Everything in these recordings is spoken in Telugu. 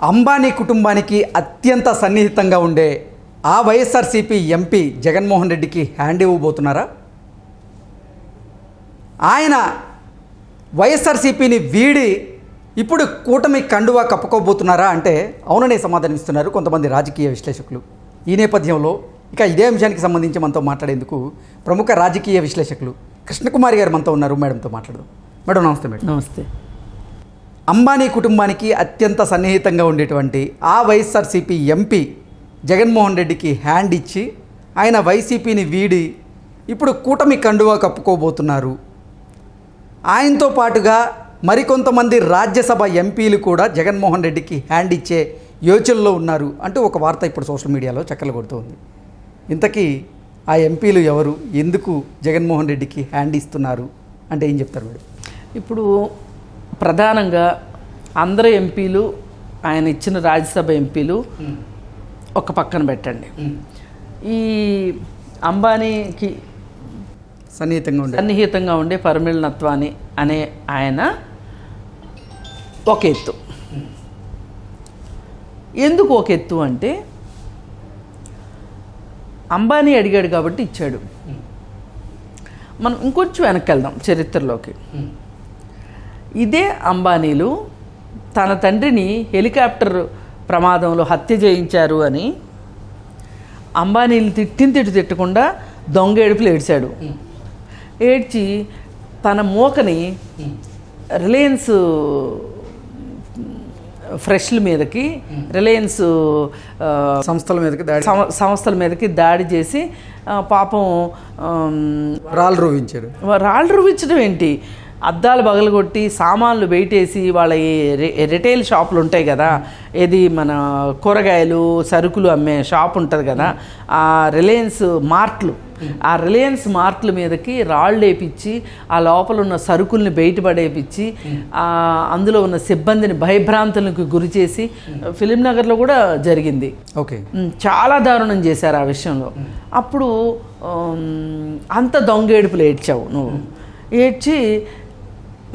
అంబానీ కుటుంబానికి అత్యంత సన్నిహితంగా ఉండే ఆ వైఎస్ఆర్సీపీ ఎంపీ జగన్మోహన్ రెడ్డికి హ్యాండ్ ఇవ్వబోతున్నారా? ఆయన వైఎస్ఆర్సీపీని వీడి ఇప్పుడు కూటమి కండువా కప్పుకోబోతున్నారా అంటే అవుననే సమాధానం ఇస్తున్నారు కొంతమంది రాజకీయ విశ్లేషకులు. ఈ నేపథ్యంలో ఇక ఇదే అంశానికి సంబంధించి మనతో మాట్లాడేందుకు ప్రముఖ రాజకీయ విశ్లేషకులు కృష్ణకుమారి గారు మనతో ఉన్నారు. మేడంతో మాట్లాడదాం. మేడం నమస్తే. మేడం నమస్తే. అంబానీ కుటుంబానికి అత్యంత సన్నిహితంగా ఉండేటువంటి ఆ వైఎస్ఆర్సీపీ ఎంపీ జగన్మోహన్ రెడ్డికి హ్యాండ్ ఇచ్చి ఆయన వైసీపీని వీడి ఇప్పుడు కూటమి కండువా కప్పుకోబోతున్నారు. ఆయనతో పాటుగా మరికొంతమంది రాజ్యసభ ఎంపీలు కూడా జగన్మోహన్ రెడ్డికి హ్యాండ్ ఇచ్చే యోచనలో ఉన్నారు అంటూ ఒక వార్త ఇప్పుడు సోషల్ మీడియాలో చక్కలు కొడుతోంది. ఇంతకీ ఆ ఎంపీలు ఎవరు, ఎందుకు జగన్మోహన్ రెడ్డికి హ్యాండ్ ఇస్తున్నారు అంటే ఏం చెప్తారు మేడం? ఇప్పుడు ప్రధానంగా అందరు ఎంపీలు, ఆయన ఇచ్చిన రాజ్యసభ ఎంపీలు ఒక పక్కన పెట్టండి. ఈ అంబానీకి సన్నిహితంగా ఉండే పరిమళ నత్వాని అనే ఆయన ఒక ఎత్తు. ఎందుకు ఒక ఎత్తు అంటే అంబానీ అడిగాడు కాబట్టి ఇచ్చాడు. మనం ఇంకొంచెం వెనక్కి వెళ్దాం చరిత్రలోకి. ఇదే అంబానీలు తన తండ్రిని హెలికాప్టర్ ప్రమాదంలో హత్య చేయించారు అని అంబానీలు తిట్టకుండా దొంగ ఏడుపులు ఏడ్చాడు. ఏడ్చి తన మోకని రిలయన్స్ ఫ్రెష్ల మీదకి, రిలయన్స్ సంస్థల మీదకి దాడి చేసి పాపం రాళ్ళు రువించారు. రాళ్ళు రువించడం ఏంటి, అద్దాలు పగలగొట్టి సామాన్లు బయటేసి వాళ్ళ రిటైల్ షాపులు ఉంటాయి కదా, ఏది మన కూరగాయలు సరుకులు అమ్మే షాప్ ఉంటుంది కదా, ఆ రిలయన్స్ మార్ట్లు, ఆ రిలయన్స్ మార్ట్ల మీదకి రాళ్ళు వేపించి ఆ లోపల ఉన్న సరుకుల్ని బయటపడేపించి అందులో ఉన్న సిబ్బందిని భయభ్రాంతులకు గురి చేసి ఫిలిం నగర్లో కూడా జరిగింది. ఓకే, చాలా దారుణం చేశారు ఆ విషయంలో. అప్పుడు అంత దొంగేడుపులు ఏడ్చావు నువ్వు. ఏడ్చి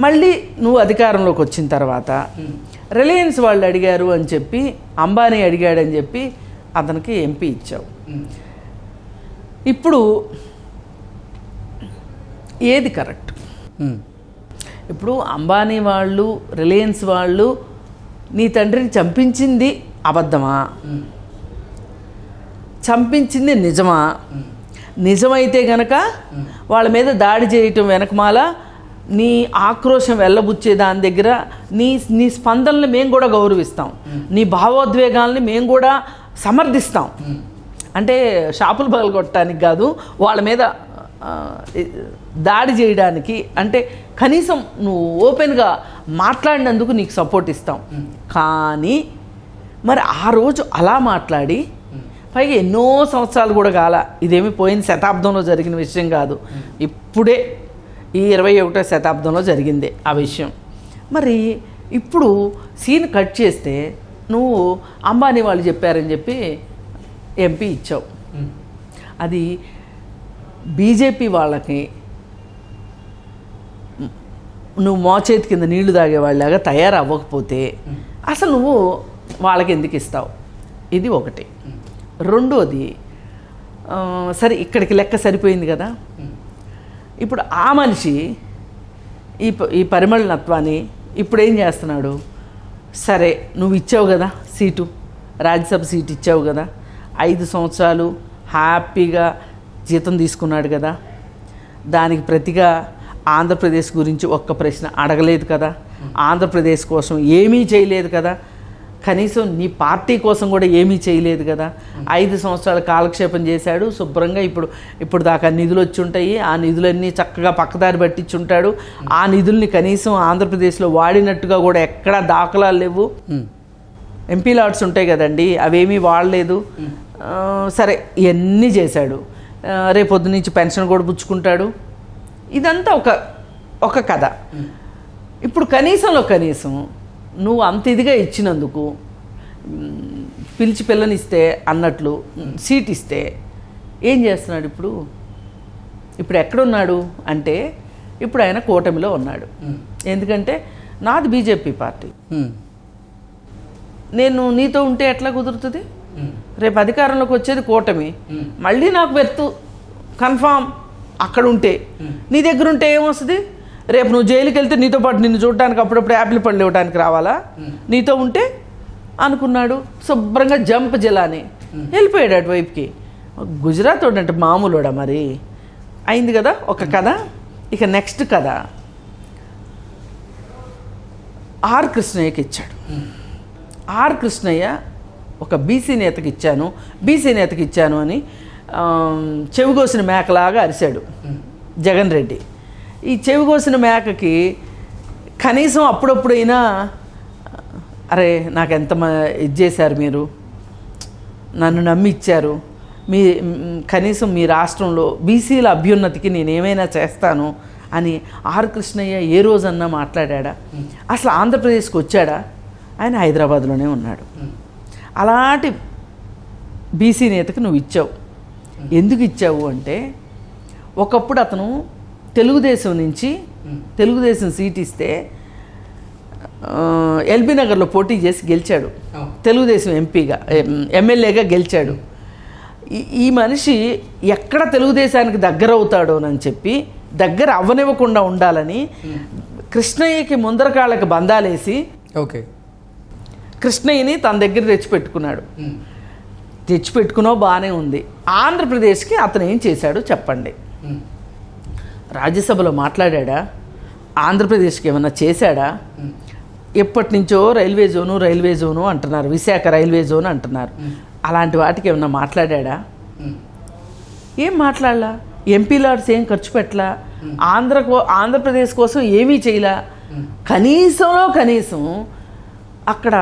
మళ్ళీ నువ్వు అధికారంలోకి వచ్చిన తర్వాత రిలయన్స్ వాళ్ళు అడిగారు అని చెప్పి, అంబానీ అడిగాడని చెప్పి అతనికి ఎంపీ ఇచ్చావు. ఇప్పుడు ఏది కరెక్ట్? ఇప్పుడు అంబానీ వాళ్ళు, రిలయన్స్ వాళ్ళు నీ తండ్రిని చంపించింది అబద్ధమా, చంపించింది నిజమా? నిజమైతే గనక వాళ్ళ మీద దాడి చేయటం వెనకమాల నీ ఆక్రోశం వెళ్ళబుచ్చే దాని దగ్గర నీ స్పందనల్ని మేము కూడా గౌరవిస్తాం, నీ భావోద్వేగాల్ని మేము కూడా సమర్థిస్తాం. అంటే షాపులు పగలగొట్టడానికి కాదు, వాళ్ళ మీద దాడి చేయడానికి, అంటే కనీసం నువ్వు ఓపెన్గా మాట్లాడినందుకు నీకు సపోర్ట్ ఇస్తాం. కానీ మరి ఆ రోజు అలా మాట్లాడి, పైగా ఎన్నో సంవత్సరాలు కూడా కాల, ఇదేమి పోయిన శతాబ్దంలో జరిగిన విషయం కాదు, ఇప్పుడే ఈ 21వ శతాబ్దంలో జరిగిందే ఆ విషయం. మరి ఇప్పుడు సీన్ కట్ చేస్తే నువ్వు అంబానీ వాళ్ళు చెప్పారని చెప్పి ఎంపీ ఇచ్చావు. అది బీజేపీ వాళ్ళకి నువ్వు మోచేతి కింద నీళ్లు తాగేవాళ్ళలాగా తయారవ్వకపోతే అసలు నువ్వు వాళ్ళకి ఎందుకు ఇస్తావు? ఇది ఒకటి. రెండోది, సరే ఇక్కడికి లెక్క సరిపోయింది కదా, ఇప్పుడు ఆ మనిషి ఈ పరిమళ నత్వాన్ని ఇప్పుడు ఏం చేస్తున్నాడు? సరే నువ్వు ఇచ్చావు కదా సీటు, రాజ్యసభ సీటు ఇచ్చావు కదా, 5 సంవత్సరాలు హ్యాపీగా జీతం తీసుకున్నాడు కదా, దానికి ప్రతిగా ఆంధ్రప్రదేశ్ గురించి ఒక్క ప్రశ్న అడగలేదు కదా, ఆంధ్రప్రదేశ్ కోసం ఏమీ చేయలేదు కదా, కనీసం నీ పార్టీ కోసం కూడా ఏమీ చేయలేదు కదా. 5 సంవత్సరాలు కాలక్షేపం చేశాడు శుభ్రంగా. ఇప్పుడు దాకా నిధులు వచ్చి ఉంటాయి, ఆ నిధులన్నీ చక్కగా పక్కదారి పట్టించి ఉంటాడు. ఆ నిధుల్ని కనీసం ఆంధ్రప్రదేశ్లో వాడినట్టుగా కూడా ఎక్కడా దాఖలాలు లేవు. ఎంపీ లాట్స్ ఉంటాయి కదండి, అవేమీ వాడలేదు. సరే ఇవన్నీ చేశాడు. రేపొద్దు నుంచి పెన్షన్ కూడా పుచ్చుకుంటాడు. ఇదంతా ఒక కథ. ఇప్పుడు కనీసంలో కనీసం నువ్వు అంత ఇదిగా ఇచ్చినందుకు, పిలిచి పిల్లనిస్తే అన్నట్లు సీట్ ఇస్తే ఏం చేస్తున్నాడు? ఇప్పుడు ఎక్కడున్నాడు అంటే ఇప్పుడు ఆయన కూటమిలో ఉన్నాడు. ఎందుకంటే నాది బీజేపీ పార్టీ, నేను నీతో ఉంటే ఎట్లా కుదురుతుంది? రేపు అధికారంలోకి వచ్చేది కూటమి, మళ్ళీ నాకు వెర్తు కన్ఫామ్. అక్కడ ఉంటే నీ దగ్గర ఉంటే ఏమొస్తుంది? రేపు నువ్వు జైలుకి వెళ్తే నీతో పాటు నిన్ను చూడటానికి అప్పుడప్పుడు యాపిల్ పళ్ళు ఇవ్వడానికి రావాలా? నీతో ఉంటే అనుకున్నాడు. శుభ్రంగా జంప్ జిలాని వెళ్ళిపోయాడు అటువైపుకి. గుజరాత్ అంటే మామూలుడా మరి? అయింది కదా ఒక కథ. ఇక నెక్స్ట్ కథ ఆర్ కృష్ణయ్యకి ఇచ్చాడు. ఆర్ కృష్ణయ్య ఒక బీసీ నేతకి ఇచ్చాను అని చెవిగోసిన మేకలాగా అరిశాడు జగన్ రెడ్డి. ఈ చెవిగోసిన మేకకి కనీసం అప్పుడప్పుడైనా అరే నాకు ఎంత ఇది చేశారు, మీరు నన్ను నమ్మి ఇచ్చారు, కనీసం మీ రాష్ట్రంలో బీసీల అభ్యున్నతికి నేను ఏమైనా చేస్తాను అని ఆర్ కృష్ణయ్య ఏ రోజన్నా మాట్లాడా? అసలు ఆంధ్రప్రదేశ్కి వచ్చాడా? ఆయన హైదరాబాద్లోనే ఉన్నాడు. అలాంటి బీసీ నేతకు నువ్వు ఇచ్చావు. ఎందుకు ఇచ్చావు అంటే, ఒకప్పుడు అతను తెలుగుదేశం సీట్ ఇస్తే ఎల్బీ నగర్లో పోటీ చేసి గెలిచాడు. తెలుగుదేశం ఎమ్మెల్యేగా గెలిచాడు. ఈ మనిషి ఎక్కడ తెలుగుదేశానికి దగ్గర అవుతాడోనని చెప్పి దగ్గర అవ్వనివ్వకుండా ఉండాలని కృష్ణయ్యకి ముందరకాళ్ళకి బంధాలేసి కృష్ణయ్యని తన దగ్గర తెచ్చిపెట్టుకున్నో బాగానే ఉంది. ఆంధ్రప్రదేశ్కి అతను ఏం చేశాడో చెప్పండి. రాజ్యసభలో మాట్లాడా? ఆంధ్రప్రదేశ్కి ఏమన్నా చేశాడా? ఎప్పటి నుంచో రైల్వే జోను అంటున్నారు, విశాఖ రైల్వే జోన్ అంటున్నారు. అలాంటి వాటికి ఏమన్నా మాట్లాడా? ఏం మాట్లాడలా. ఎంపీ లాడ్స్ ఏం ఖర్చు పెట్టలా. ఆంధ్రప్రదేశ్ కోసం ఏమీ చేయలా. కనీసం అక్కడ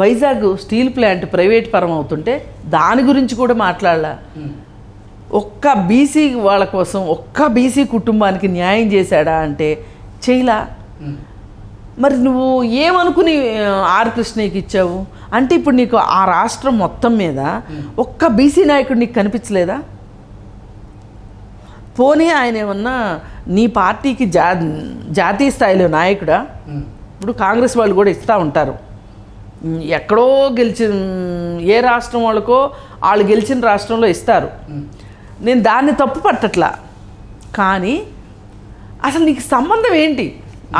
వైజాగ్ స్టీల్ ప్లాంట్ ప్రైవేట్ పరం అవుతుంటే దాని గురించి కూడా మాట్లాడలా. ఒక్క బీసీ వాళ్ళ కోసం, ఒక్క బీసీ కుటుంబానికి న్యాయం చేశాడా అంటే చేయలా. మరి నువ్వు ఏమనుకుని ఆర్ కృష్ణయ్యకి ఇచ్చావు అంటే, ఇప్పుడు నీకు ఆ రాష్ట్రం మొత్తం మీద ఒక్క బీసీ నాయకుడు నీకు కనిపించలేదా? పోనీ ఆయన ఏమన్నా నీ పార్టీకి జాతీయ స్థాయిలో నాయకుడా? ఇప్పుడు కాంగ్రెస్ వాళ్ళు కూడా ఇస్తూ ఉంటారు. ఎక్కడో ఏ రాష్ట్రం వాళ్ళకో వాళ్ళు గెలిచిన రాష్ట్రంలో ఇస్తారు. నేను దాన్ని తప్పు పట్టట్లా. కానీ అసలు నీకు సంబంధం ఏంటి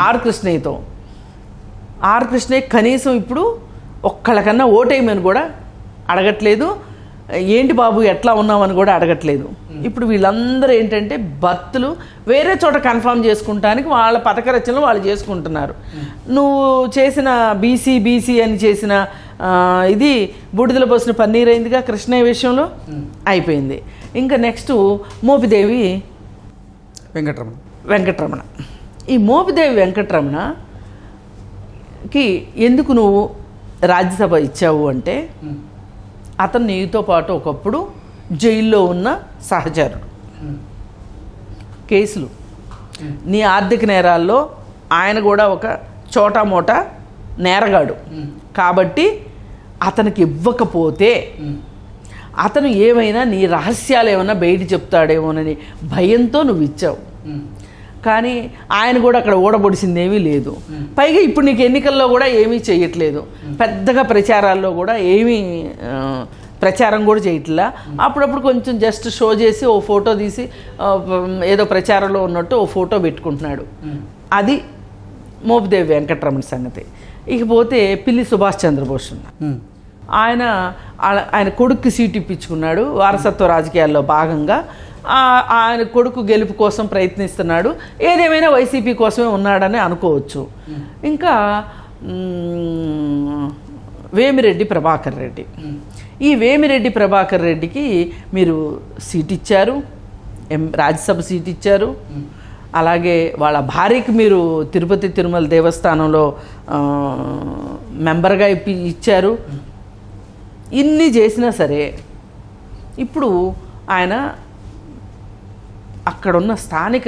ఆర్ కృష్ణయ్యతో? ఆర్ కృష్ణయ్య కనీసం ఇప్పుడు ఒక్కళ్ళకన్నా ఓటేయమని కూడా అడగట్లేదు. ఏంటి బాబు ఎట్లా ఉన్నామని కూడా అడగట్లేదు. ఇప్పుడు వీళ్ళందరూ ఏంటంటే బర్త్లు వేరే చోట కన్ఫర్మ్ చేసుకుంటానికి వాళ్ళ పథక రచనలు వాళ్ళు చేసుకుంటున్నారు. నువ్వు చేసిన బీసీ అని చేసిన ఇది బూడిదల పోసిన పన్నీర్ అయిందిగా కృష్ణయ్య విషయంలో. అయిపోయింది. ఇంకా నెక్స్ట్ మోపిదేవి వెంకటరమణ. ఈ మోపిదేవి వెంకటరమణకి ఎందుకు నువ్వు రాజ్యసభ ఇచ్చావు అంటే, అతను నీతో పాటు ఒకప్పుడు జైల్లో ఉన్న సహచరుడు. కేసులు, నీ ఆర్థిక నేరాల్లో ఆయన కూడా ఒక చోటా మోటా నేరగాడు కాబట్టి అతనికి ఇవ్వకపోతే అతను ఏమైనా నీ రహస్యాలు ఏమైనా బయట చెప్తాడేమోనని భయంతో నువ్వు ఇచ్చావు. కానీ ఆయన కూడా అక్కడ ఓడబొడిసిందేమీ లేదు. పైగా ఇప్పుడు నీకు ఎన్నికల్లో కూడా ఏమీ చేయట్లేదు. పెద్దగా ప్రచారాల్లో కూడా ఏమీ ప్రచారం కూడా చేయట్లా. అప్పుడప్పుడు కొంచెం జస్ట్ షో చేసి ఓ ఫోటో తీసి ఏదో ప్రచారంలో ఉన్నట్టు ఓ ఫోటో పెట్టుకుంటున్నాడు. అది మోపిదేవి వెంకటరమణ సంగతి. ఇకపోతే పిల్లి సుభాష్ చంద్రబోస్ ఆయన కొడుక్కి సీటు ఇప్పించుకున్నాడు. వారసత్వ రాజకీయాల్లో భాగంగా ఆయన కొడుకు గెలుపు కోసం ప్రయత్నిస్తున్నాడు. ఏదేమైనా వైసీపీ కోసమే ఉన్నాడని అనుకోవచ్చు. ఇంకా వేమిరెడ్డి ప్రభాకర్ రెడ్డి. ఈ వేమిరెడ్డి ప్రభాకర్ రెడ్డికి మీరు సీట్ ఇచ్చారు, రాజ్యసభ సీట్ ఇచ్చారు. అలాగే వాళ్ళ భార్యకి మీరు తిరుపతి తిరుమల దేవస్థానంలో మెంబర్గా ఇచ్చారు. ఇన్ని చేసినా సరే ఇప్పుడు ఆయన అక్కడున్న స్థానిక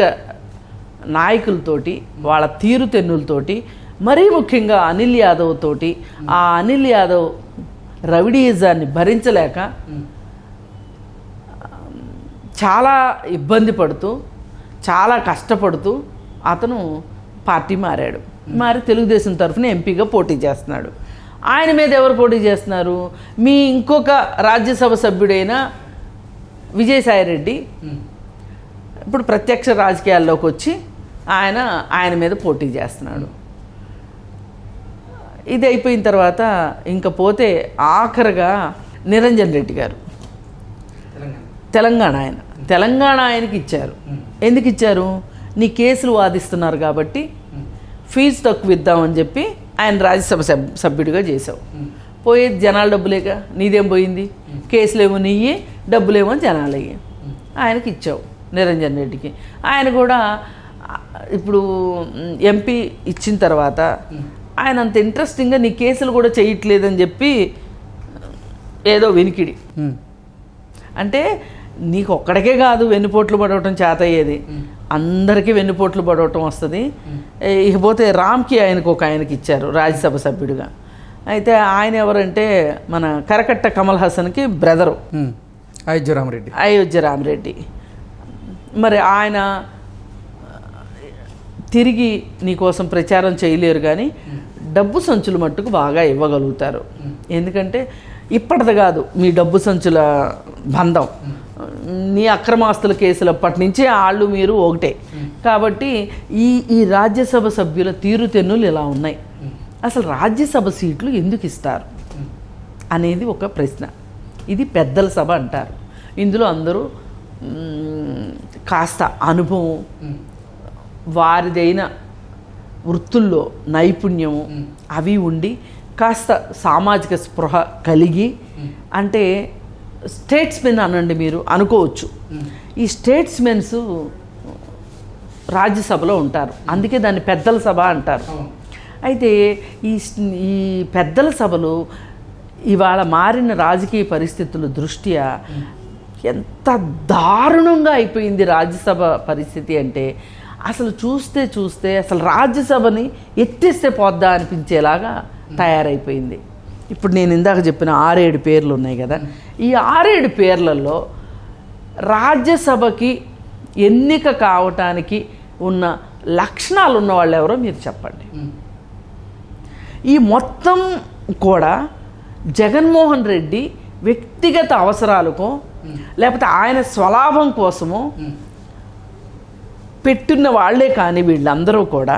నాయకులతోటి, వాళ్ళ తీరుతెన్నులతోటి, మరీ ముఖ్యంగా అనిల్ యాదవ్ తోటి, ఆ అనిల్ యాదవ్ రవిడీజాన్ని భరించలేక చాలా ఇబ్బంది పడుతూ, చాలా కష్టపడుతూ అతను పార్టీ మారాడు. మారి తెలుగుదేశం తరఫున ఎంపీగా పోటీ చేస్తున్నాడు. ఆయన మీద ఎవరు పోటీ చేస్తున్నారు? మీ ఇంకొక రాజ్యసభ సభ్యుడైన విజయసాయిరెడ్డి ఇప్పుడు ప్రత్యక్ష రాజకీయాల్లోకి వచ్చి ఆయన మీద పోటీ చేస్తున్నాడు. ఇది అయిపోయిన తర్వాత ఇంకా పోతే ఆఖరిగా నిరంజన్ రెడ్డి గారు తెలంగాణ ఆయనకి ఇచ్చారు. ఎందుకు ఇచ్చారు? నీ కేసులు వాదిస్తున్నారు కాబట్టి ఫీజు తక్కువ ఇద్దామని చెప్పి ఆయన రాజ్యసభ సభ్యుడిగా చేసావు. పోయేది జనాల డబ్బులేక, నీదేం పోయింది? కేసులేమో నీయే, డబ్బులేమో జనాలు అయ్యి ఆయనకి ఇచ్చావు నిరంజన్ రెడ్డికి. ఆయన కూడా ఇప్పుడు ఎంపీ ఇచ్చిన తర్వాత ఆయన అంత ఇంట్రెస్టింగ్గా నీ కేసులు కూడా చేయట్లేదని చెప్పి ఏదో వినికిడి. అంటే నీకు ఒక్కడికే కాదు వెన్నుపోట్లు పడవటం చేత అయ్యేది, అందరికీ వెన్నుపోట్లు పడవటం వస్తుంది. ఇకపోతే రామ్కి ఆయనకి ఇచ్చారు రాజ్యసభ సభ్యుడిగా. అయితే ఆయన ఎవరంటే మన కరకట్ట కమల్ హాసన్కి బ్రదరు అయోధ్య రామరెడ్డి. మరి ఆయన తిరిగి నీకోసం ప్రచారం చేయలేరు, కానీ డబ్బు సంచులు మట్టుకు బాగా ఇవ్వగలుగుతారు. ఎందుకంటే ఇప్పటిది కాదు మీ డబ్బు సంచుల బంధం, నీ అక్రమాస్తుల కేసులప్పటి నుంచి వాళ్ళు మీరు ఒకటే. కాబట్టి ఈ రాజ్యసభ సభ్యుల తీరుతెన్నులు ఇలా ఉన్నాయి. అసలు రాజ్యసభ సీట్లు ఎందుకు ఇస్తారు అనేది ఒక ప్రశ్న. ఇది పెద్దల సభ అంటారు. ఇందులో అందరూ కాస్త అనుభవం, వారిదైన వృత్తుల్లో నైపుణ్యము అవి ఉండి కాస్త సామాజిక స్పృహ కలిగి, అంటే స్టేట్స్మెన్ అనండి మీరు అనుకోవచ్చు. ఈ స్టేట్స్మెన్స్ రాజ్యసభలో ఉంటారు, అందుకే దాన్ని పెద్దల సభ అంటారు. అయితే ఈ పెద్దల సభలు ఇవాళ మారిన రాజకీయ పరిస్థితుల దృష్ట్యా ఎంత దారుణంగా అయిపోయింది రాజ్యసభ పరిస్థితి అంటే, అసలు చూస్తే అసలు రాజ్యసభని ఎత్తేస్తే పోద్దా అనిపించేలాగా తయారైపోయింది. ఇప్పుడు నేను ఇందాక చెప్పిన 6-7 పేర్లు ఉన్నాయి కదా, ఈ 6-7 పేర్లలో రాజ్యసభకి ఎన్నిక కావటానికి ఉన్న లక్షణాలు ఉన్న వాళ్ళు ఎవరో మీరు చెప్పండి. ఈ మొత్తం కూడా జగన్మోహన్ రెడ్డి వ్యక్తిగత అవసరాలకో లేకపోతే ఆయన స్వలాభం కోసమో పెట్టున్న వాళ్లే, కానీ వీళ్ళందరూ కూడా